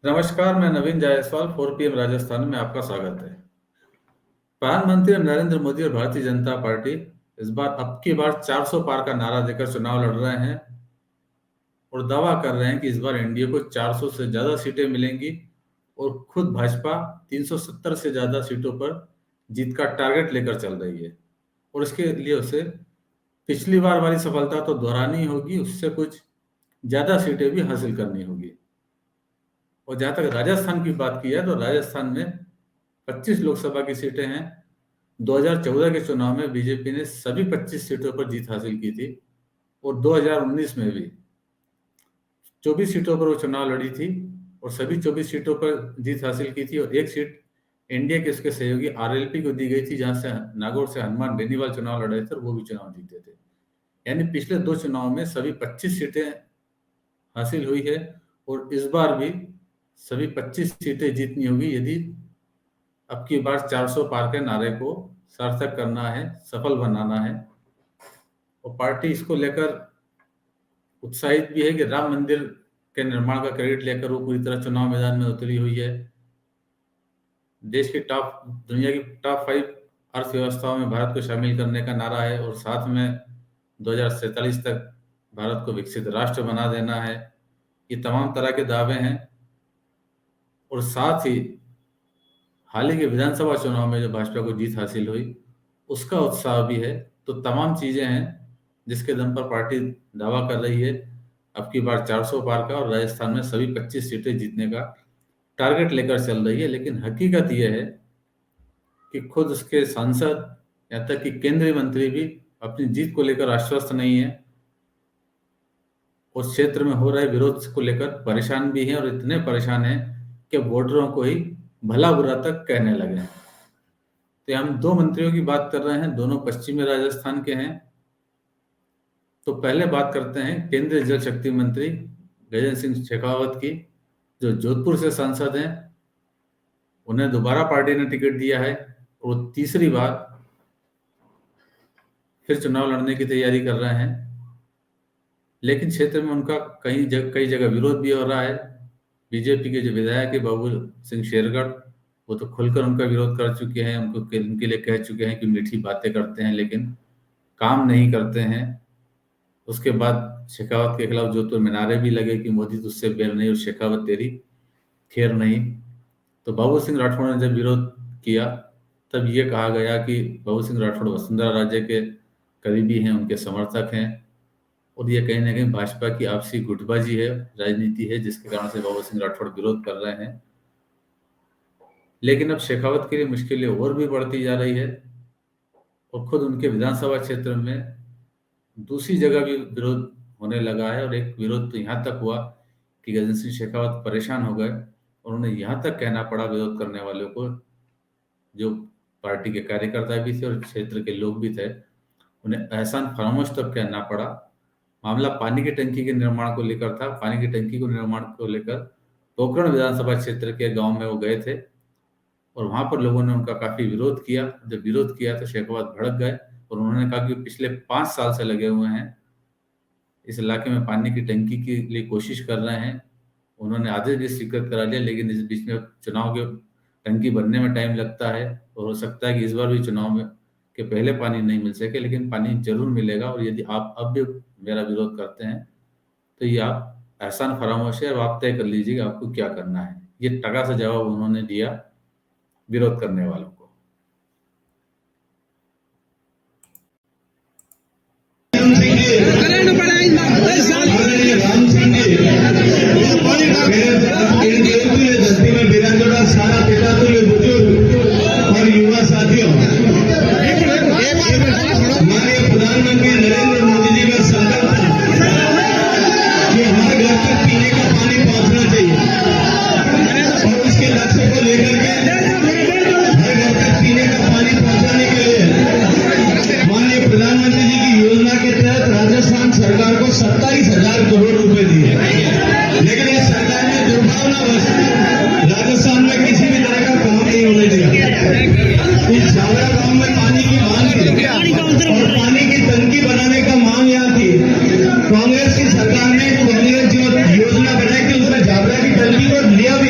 नमस्कार, मैं नवीन जायसवाल 4 PM राजस्थान में आपका स्वागत है। प्रधानमंत्री नरेंद्र मोदी और भारतीय जनता पार्टी इस बार अब की बार 400 पार का नारा देकर चुनाव लड़ रहे हैं और दावा कर रहे हैं कि इस बार एनडीए को 400 से ज्यादा सीटें मिलेंगी और खुद भाजपा 370 से ज्यादा सीटों पर जीत का टारगेट लेकर चल रही है और इसके लिए उसे पिछली बार वाली सफलता तो दोहरानी होगी, उससे कुछ ज्यादा सीटें भी हासिल करनी होगी। और जहां तक राजस्थान की बात की है तो राजस्थान में 25 लोकसभा की सीटें हैं। 2014 के चुनाव में बीजेपी ने सभी 25 सीटों पर जीत हासिल की थी और 2019 में भी 24 सीटों पर वो चुनाव लड़ी थी और सभी 24 सीटों पर जीत हासिल की थी और एक सीट एनडीए के उसके सहयोगी आरएलपी को दी गई थी, जहां से नागौर से हनुमान बेनीवाल चुनाव लड़े थे और वो भी चुनाव जीते थे। यानी पिछले 2 चुनाव में सभी 25 सीटें हासिल हुई है और इस बार भी सभी 25 सीटें जीतनी होगी यदि अब की बार 400 पार के नारे को सार्थक करना है, सफल बनाना है। और पार्टी इसको लेकर उत्साहित भी है कि राम मंदिर के निर्माण का क्रेडिट लेकर वो पूरी तरह चुनाव मैदान में उतरी हुई है। देश की दुनिया की टॉप 5 अर्थव्यवस्थाओं में भारत को शामिल करने का नारा है और साथ में 2047 तक भारत को विकसित राष्ट्र बना देना है। ये तमाम तरह के दावे हैं और साथ ही हाल ही के विधानसभा चुनाव में जो भाजपा को जीत हासिल हुई उसका उत्साह भी है। तो तमाम चीजें हैं जिसके दम पर पार्टी दावा कर रही है अब की बार 400 पार का और राजस्थान में सभी 25 सीटें जीतने का टारगेट लेकर चल रही है। लेकिन हकीकत यह है कि खुद उसके सांसद यहाँ तक कि केंद्रीय मंत्री भी अपनी जीत को लेकर आश्वस्त नहीं है। उस क्षेत्र में हो रहे विरोध को लेकर परेशान भी हैं और इतने परेशान हैं कि वोटरों को ही भला बुरा तक कहने लगे हैं। तो हम 2 मंत्रियों की बात कर रहे हैं, दोनों पश्चिमी राजस्थान के हैं। तो पहले बात करते हैं केंद्रीय जल शक्ति मंत्री गजेंद्र सिंह शेखावत की, जो जोधपुर से सांसद हैं। उन्हें दोबारा पार्टी ने टिकट दिया है और तीसरी बार फिर चुनाव लड़ने की तैयारी कर रहे हैं। लेकिन क्षेत्र में उनका कई जगह विरोध भी हो रहा है। बीजेपी के जो विधायक है बाबू सिंह शेरगढ़, वो तो खुलकर उनका विरोध कर चुके हैं, उनके लिए कह चुके हैं कि मीठी बातें करते हैं लेकिन काम नहीं करते हैं। उसके बाद शेखावत के खिलाफ जोधपुर में नारे भी लगे कि मोदी तुझसे बैर नहीं और शेखावत तेरी खैर नहीं। तो बाबू सिंह राठौड़ ने जब विरोध किया तब ये कहा गया कि बाबू सिंह राठौड़ वसुंधरा राजे के करीबी हैं, उनके समर्थक हैं और ये कहीं ना कहीं भाजपा की आपसी गुटबाजी है, राजनीति है, जिसके कारण से बाबू सिंह राठौड़ विरोध कर रहे हैं। लेकिन अब शेखावत के लिए मुश्किलें और भी बढ़ती जा रही है और खुद उनके विधानसभा क्षेत्र में दूसरी जगह भी विरोध होने लगा है। और एक विरोध तो यहाँ तक हुआ कि गजेंद्र सिंह शेखावत परेशान हो गए और उन्हें यहाँ तक कहना पड़ा विरोध करने वालों को, जो पार्टी के कार्यकर्ता भी थे और क्षेत्र के लोग भी थे, उन्हें एहसान फरामोश तक कहना पड़ा। मामला पानी की टंकी के निर्माण को लेकर था। पानी की टंकी को निर्माण को लेकर पोखरण विधानसभा क्षेत्र के गांव में वो गए थे और वहां पर लोगों ने उनका काफी विरोध किया। जब विरोध किया तो शेखावत भड़क गए और उन्होंने कहा कि पिछले 5 साल से लगे हुए हैं इस इलाके में पानी की टंकी के लिए कोशिश कर रहे हैं। उन्होंने आदेश भी स्वीकृत करा लिया, लेकिन इस बीच में चुनाव के टंकी बनने में टाइम लगता है और हो सकता है कि इस बार भी चुनाव में के पहले पानी नहीं मिल सके, लेकिन पानी जरूर मिलेगा। और यदि आप अब भी मेरा विरोध करते हैं तो ये आप एहसान फरामोश है और आप तय कर लीजिएगा आपको क्या करना है। ये टका सा जवाब उन्होंने दिया विरोध करने वालों को। सारा पिता बुजुर्ग और युवा साथियों, हमारे प्रधानमंत्री नरेंद्र मोदी जी का संकल्प था कि हर घर तक पीने का पानी पहुंचना चाहिए और उसके लक्ष्य को लेकर के हर घर तक पीने का पानी पहुंचाने के लिए माननीय प्रधानमंत्री जी की योजना के तहत राजस्थान सरकार को 27,000 करोड़ रुपए दिए। लेकिन इस सरकार ने दुर्भावनावश राजस्थान में किसी भी तरह का काम नहीं होने दिया। इस जावरा गांव में पानी की मांग थी और पानी की टंकी बनाने का मांग यहाँ थी। कांग्रेस की सरकार ने कांग्रेस जो योजना बनाई थी उसमें जावरा की टंकी को लिया भी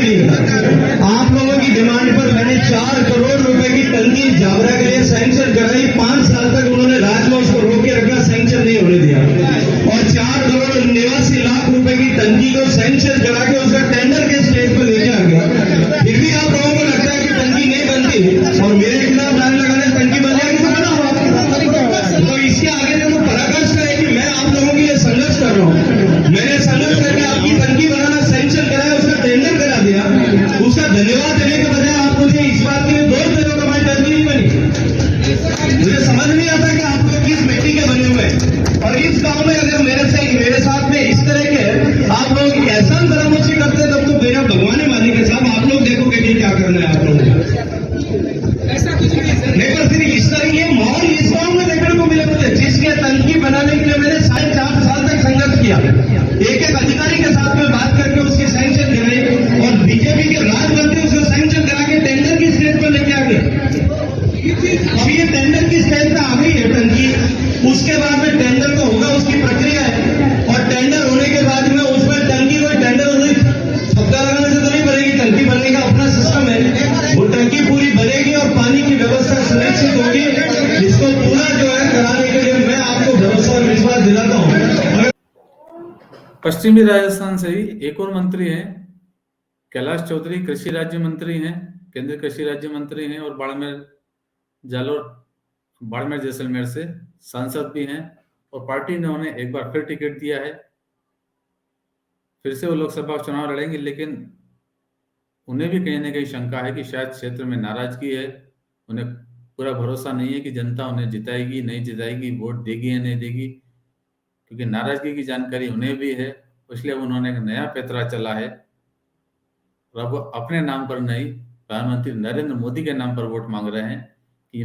चाहता हूं। पश्चिमी राजस्थान से ही एक और मंत्री हैं, कैलाश चौधरी, कृषि राज्य मंत्री हैं, केंद्रीय कृषि राज्य मंत्री हैं और बाड़मेर जैसलमेर से सांसद भी हैं और पार्टी ने उन्हें एक बार फिर टिकट दिया है। फिर से वो लोकसभा चुनाव लड़ेंगे, लेकिन उन्हें भी कहीं ना कहीं शंका है कि शायद क्षेत्र में नाराजगी है। उन्हें पूरा भरोसा नहीं है कि जनता उन्हें जिताएगी नहीं जिताएगी, वोट देगी या नहीं देगी, क्योंकि नाराजगी की जानकारी उन्हें भी है। इसलिए उन्होंने एक नया पैतरा चला है और अब वो अपने नाम पर नहीं, प्रधानमंत्री नरेंद्र मोदी के नाम पर वोट मांग रहे हैं कि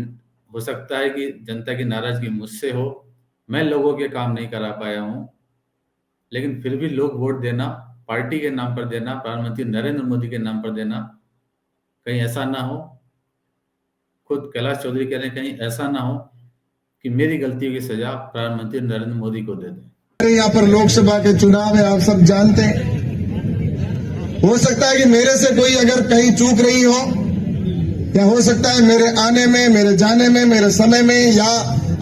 हो सकता है कि जनता की नाराजगी मुझसे हो, मैं लोगों के काम नहीं करा पाया हूं, लेकिन फिर भी लोग वोट देना, पार्टी के नाम पर देना, प्रधानमंत्री नरेंद्र मोदी के नाम पर देना। कहीं ऐसा ना हो, खुद कैलाश चौधरी कह रहे हैं, कहीं ऐसा ना हो कि मेरी गलतियों की सजा प्रधानमंत्री नरेंद्र मोदी को दे दें। यहाँ पर लोकसभा के चुनाव है, आप सब जानते हैं। हो सकता है कि मेरे से कोई अगर कहीं चूक रही हो, या हो सकता है मेरे आने में, मेरे जाने में, मेरे समय में, या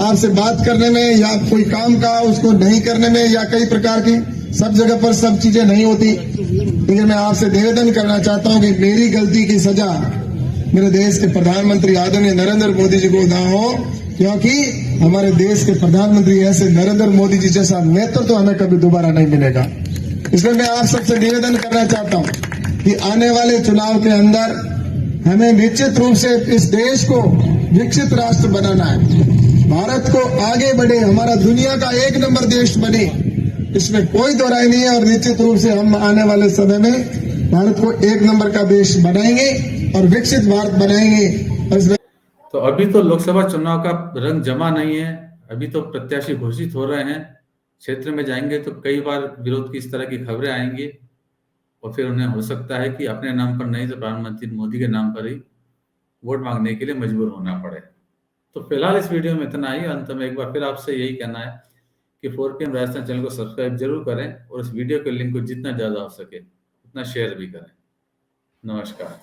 आपसे बात करने में, या कोई काम का उसको नहीं करने में, या कई प्रकार की सब जगह पर सब चीजें नहीं होती। लेकिन मैं आपसे निवेदन करना चाहता हूं कि मेरी गलती की सजा मेरे देश के प्रधानमंत्री आदरणीय नरेंद्र मोदी जी को ना हो, क्योंकि हमारे देश के प्रधानमंत्री ऐसे नरेंद्र मोदी जी जैसा नेतृत्व तो हमें कभी दोबारा नहीं मिलेगा। इसलिए मैं आप सबसे निवेदन करना चाहता हूं कि आने वाले चुनाव के अंदर हमें निश्चित रूप से इस देश को विकसित राष्ट्र बनाना है, भारत को आगे बढ़े, हमारा दुनिया का एक नंबर देश बने, इसमें कोई दो राय नहीं है। और निश्चित रूप से हम आने वाले समय में भारत को एक नंबर का देश बनाएंगे और विकसित भारत बनाएंगे। तो अभी तो लोकसभा चुनाव का रंग जमा नहीं है, अभी तो प्रत्याशी घोषित हो रहे हैं। क्षेत्र में जाएंगे तो कई बार विरोध की इस तरह की खबरें आएंगी और फिर उन्हें हो सकता है कि अपने नाम पर नहीं तो प्रधानमंत्री मोदी के नाम पर ही वोट मांगने के लिए मजबूर होना पड़े। तो फिलहाल इस वीडियो में इतना ही। अंत में एक बार फिर आपसे यही कहना है कि 4PM राजस्थान चैनल को सब्सक्राइब जरूर करें और इस वीडियो के लिंक को जितना ज़्यादा हो सके उतना शेयर भी करें। नमस्कार।